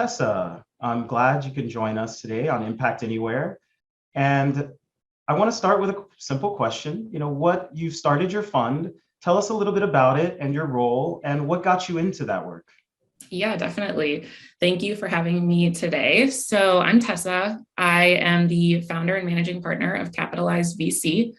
Tessa. I'm glad you can join us today on Impact Anywhere. And I want to start with a simple question. What you've started your fund. Tell us a little bit about it and your role and what got you into that work. Yeah, definitely. Thank you for having me today. So I'm Tessa. I am the founder and managing partner of Capitalized VC.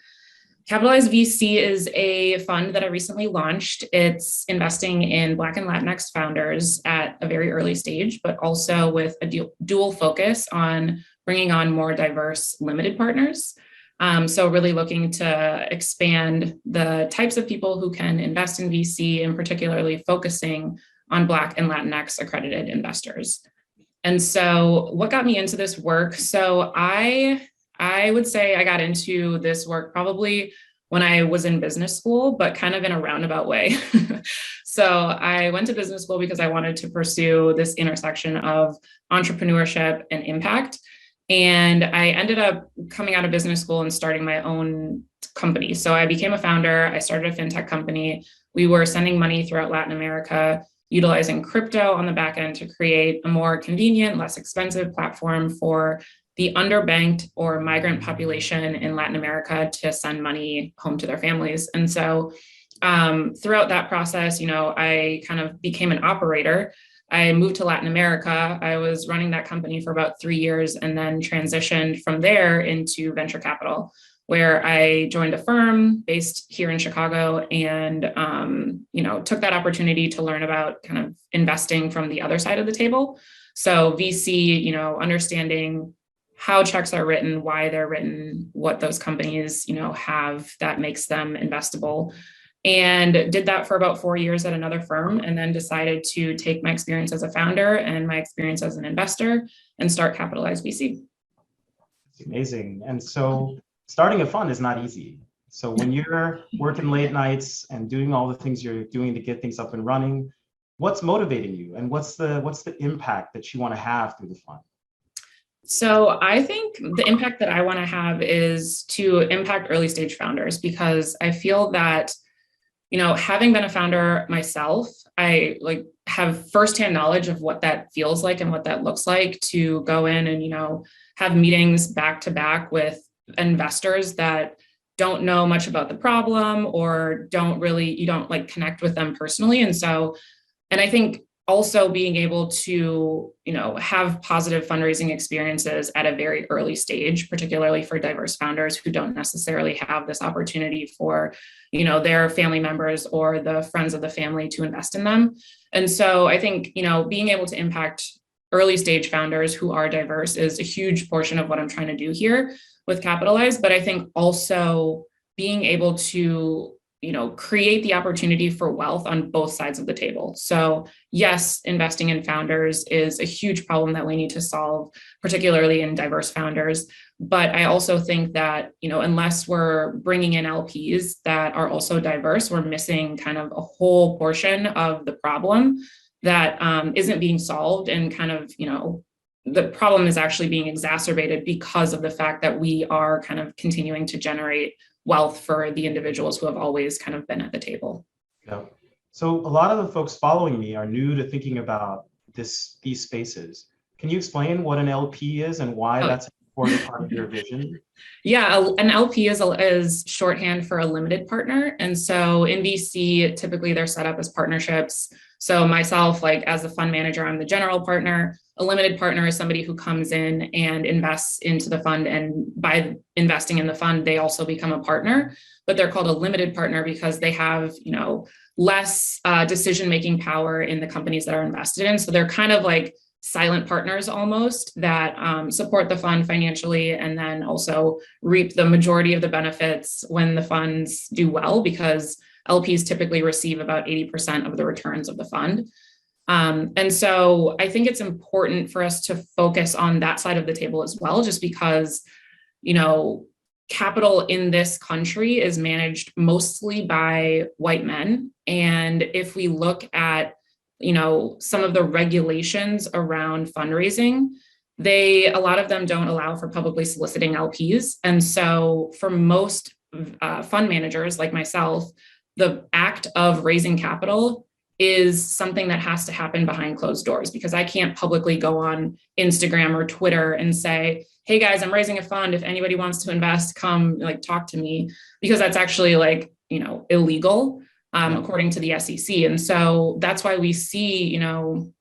Capitalized VC is a fund that I recently launched. It's investing in Black and Latinx founders at a very early stage, but also with a dual focus on bringing on more diverse limited partners. So really looking to expand the types of people who can invest in VC and particularly focusing on Black and Latinx accredited investors. And so what got me into this work? So I would say I got into this work probably when I was in business school, but kind of in a roundabout way. So I went to business school because I wanted to pursue this intersection of entrepreneurship and impact. And I ended up coming out of business school and starting my own company. So I became a founder. I started a fintech company. We were sending money throughout Latin America, utilizing crypto on the back end to create a more convenient, less expensive platform for the underbanked or migrant population in Latin America to send money home to their families. And so throughout that process, I kind of became an operator. I moved to Latin America. I was running that company for about 3 years and then transitioned from there into venture capital, where I joined a firm based here in Chicago and, took that opportunity to learn about kind of investing from the other side of the table. So VC, understanding how checks are written, why they're written, what those companies, have that makes them investable. And did that for about 4 years at another firm, and then decided to take my experience as a founder and my experience as an investor and start Capitalized VC. It's amazing. And so starting a fund is not easy. So when you're working late nights and doing all the things you're doing to get things up and running, what's motivating you and what's the impact that you want to have through the fund? So I think the impact that I want to have is to impact early stage founders, because I feel that, having been a founder myself, I have firsthand knowledge of what that feels like and what that looks like to go in and, have meetings back to back with investors that don't know much about the problem or you don't connect with them personally. And I think also being able to, have positive fundraising experiences at a very early stage, particularly for diverse founders who don't necessarily have this opportunity for, their family members or the friends of the family to invest in them. And so I think, being able to impact early stage founders who are diverse is a huge portion of what I'm trying to do here with Capitalize. But I think also being able to create the opportunity for wealth on both sides of the table. So yes, investing in founders is a huge problem that we need to solve, particularly in diverse founders. But I also think that, unless we're bringing in LPs that are also diverse, we're missing kind of a whole portion of the problem that isn't being solved, and kind of, the problem is actually being exacerbated because of the fact that we are kind of continuing to generate wealth for the individuals who have always kind of been at the table. Yeah. So a lot of the folks following me are new to thinking about these spaces. Can you explain what an LP is and why that's an important part of your vision? Yeah, an LP is shorthand for a limited partner. And so in VC, typically they're set up as partnerships. So myself, as the fund manager, I'm the general partner. A limited partner is somebody who comes in and invests into the fund. And by investing in the fund, they also become a partner, but they're called a limited partner because they have, less decision-making power in the companies that are invested in. So they're kind of like silent partners almost that support the fund financially and then also reap the majority of the benefits when the funds do well, because LPs typically receive about 80% of the returns of the fund. And so I think it's important for us to focus on that side of the table as well, just because, capital in this country is managed mostly by white men. And if we look at, some of the regulations around fundraising, a lot of them don't allow for publicly soliciting LPs. And so for most fund managers like myself, the act of raising capital is something that has to happen behind closed doors, because I can't publicly go on Instagram or Twitter and say, hey guys, I'm raising a fund. If anybody wants to invest, come like talk to me, because that's actually like, illegal according to the SEC. And so that's why we see,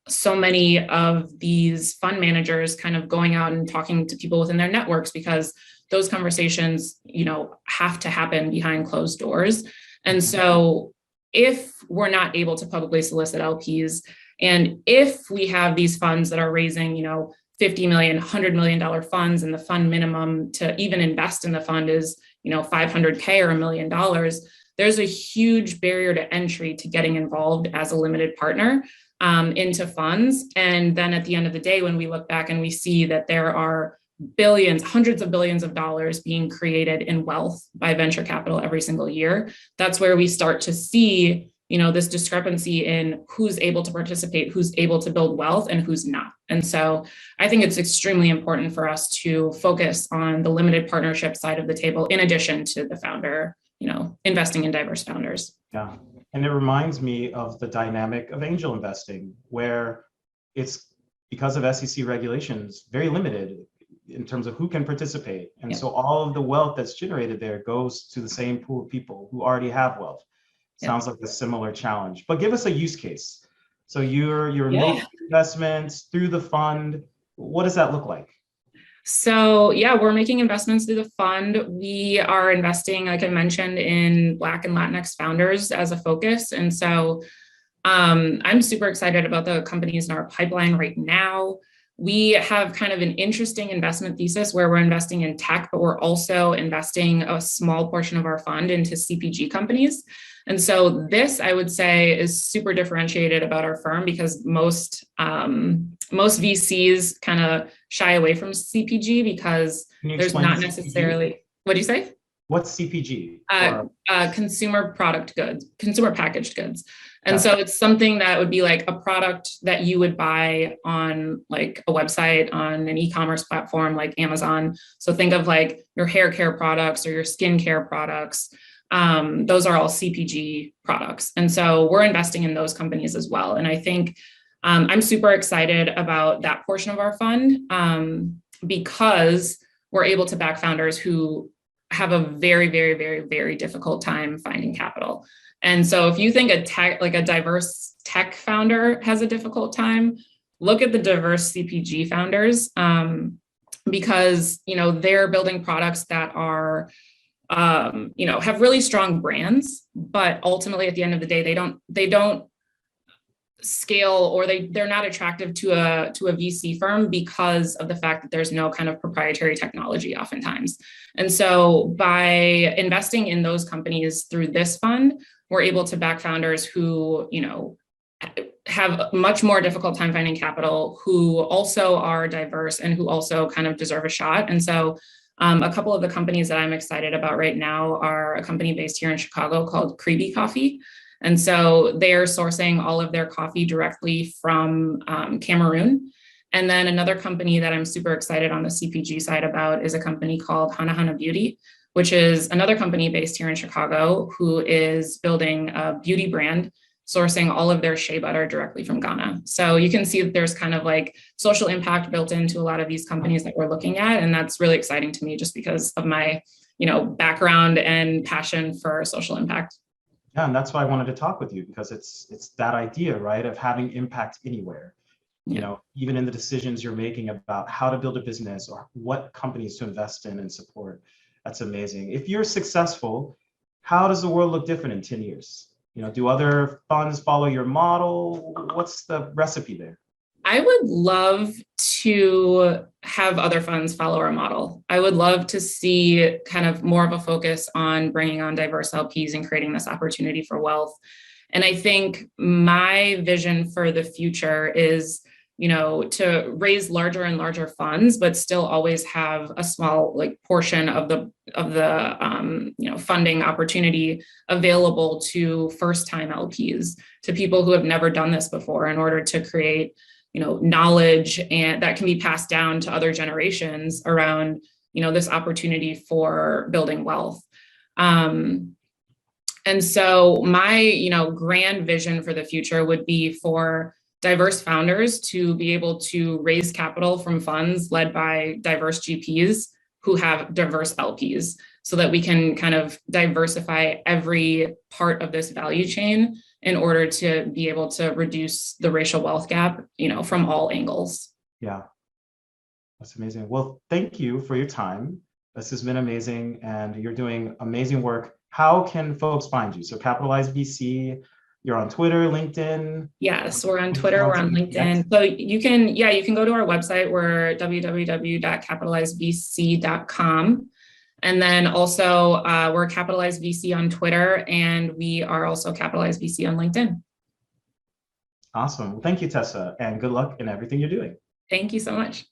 so many of these fund managers kind of going out and talking to people within their networks, because those conversations, have to happen behind closed doors. And so if we're not able to publicly solicit LPs, and if we have these funds that are raising, $50 million, $100 million funds, and the fund minimum to even invest in the fund is, $500K or $1 million, there's a huge barrier to entry to getting involved as a limited partner into funds. And then at the end of the day, when we look back and we see that there are billions, hundreds of billions of dollars being created in wealth by venture capital every single year, that's where we start to see, this discrepancy in who's able to participate, who's able to build wealth, and who's not. And so I think it's extremely important for us to focus on the limited partnership side of the table, in addition to the founder, investing in diverse founders. Yeah. And it reminds me of the dynamic of angel investing, where it's, because of SEC regulations, very limited in terms of who can participate. And so all of the wealth that's generated there goes to the same pool of people who already have wealth. Sounds like a similar challenge, but give us a use case. So you're making investments through the fund. What does that look like? So we're making investments through the fund. We are investing, like I mentioned, in Black and Latinx founders as a focus. And so I'm super excited about the companies in our pipeline right now. We have kind of an interesting investment thesis where we're investing in tech, but we're also investing a small portion of our fund into CPG companies. And so this, I would say, is super differentiated about our firm, because most VCs kind of shy away from CPG because there's not necessarily, CPG? What do you say? What's CPG? Consumer packaged goods. And so it's something that would be like a product that you would buy on like a website, on an e-commerce platform like Amazon. So think of like your hair care products or your skincare products. Those are all CPG products. And so we're investing in those companies as well. And I think I'm super excited about that portion of our fund because we're able to back founders who have a very, very, very, very difficult time finding capital. And so if you think a diverse tech founder has a difficult time, look at the diverse CPG founders because, they're building products that are have really strong brands, but ultimately at the end of the day, they don't scale, or they're not attractive to a VC firm because of the fact that there's no kind of proprietary technology oftentimes. And so by investing in those companies through this fund, we're able to back founders who, have a much more difficult time finding capital, who also are diverse and who also kind of deserve a shot. And so a couple of the companies that I'm excited about right now are a company based here in Chicago called Creeby Coffee. And so they're sourcing all of their coffee directly from Cameroon. And then another company that I'm super excited on the CPG side about is a company called Hana Hana Beauty, which is another company based here in Chicago who is building a beauty brand, sourcing all of their shea butter directly from Ghana. So you can see that there's kind of like social impact built into a lot of these companies that we're looking at. And that's really exciting to me just because of my, background and passion for social impact. Yeah, and that's why I wanted to talk with you, because it's that idea, right, of having impact anywhere. Even in the decisions you're making about how to build a business or what companies to invest in and support. That's amazing. If you're successful, how does the world look different in 10 years? Do other funds follow your model? What's the recipe there? I would love to have other funds follow our model. I would love to see kind of more of a focus on bringing on diverse LPs and creating this opportunity for wealth. And I think my vision for the future is, to raise larger and larger funds, but still always have a small portion of the funding opportunity available to first-time LPs, to people who have never done this before, in order to create knowledge and that can be passed down to other generations around this opportunity for building wealth. And so my, grand vision for the future would be for diverse founders to be able to raise capital from funds led by diverse GPs who have diverse LPs, so that we can kind of diversify every part of this value chain in order to be able to reduce the racial wealth gap, from all angles. Yeah, that's amazing. Well, thank you for your time. This has been amazing, and you're doing amazing work. How can folks find you? So Capitalize VC, you're on Twitter, LinkedIn. Yes, we're on Twitter, we're on LinkedIn. So you can go to our website. We're www.capitalizevc.com. And then also we're Capitalize VC on Twitter, and we are also Capitalize VC on LinkedIn. Awesome. Well, thank you, Tessa, and good luck in everything you're doing. Thank you so much.